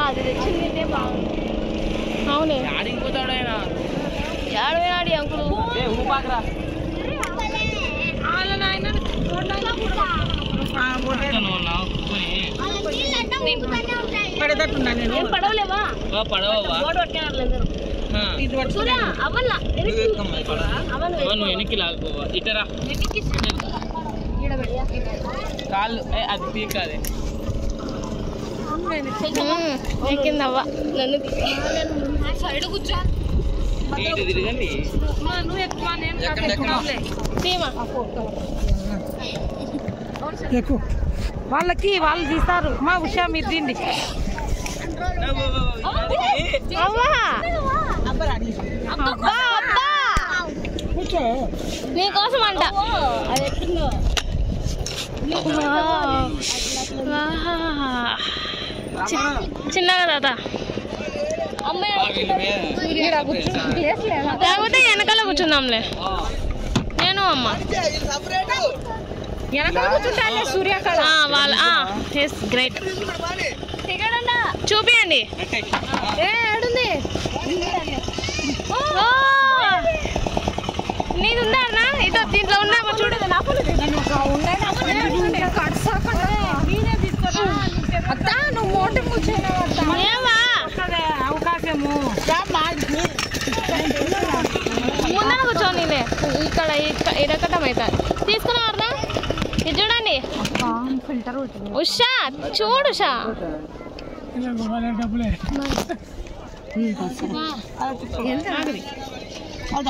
అది తెచ్చింది బాగుంది. అవునే ఏడవేనాడి అంకులు పడవలేవా వెనక్కి లాగోవా ఇటరా కాళ్ళు అది పీకాలి ఎక్కిందవ్వ నన్ను సైడ్ కూర్చో తిరగండి వాళ్ళకి వాళ్ళు తీస్తారు మా ఉషా మీరు తిండి నీకోసం అంట అది ఎట్లుందో చిన్నగా తాత లేకపోతే వెనకాల కూర్చుందాంలే నేను అమ్మ సూర్యకళ వాళ్ళ ఎస్ గ్రేట్ చూపియండి ఏడుంది నీది ఉందా అన్న ఇదో దీంట్లో ఉన్నామో చూడదు అత్త నువ్వు మోటం కూర్చోవా అవకాశము ముందర కూర్చోని ఇక్కడ ఇరకటం అవుతుంది తీసుకున్నారా ఇది చూడండి ఉషా చూడు ఉషా ఎంత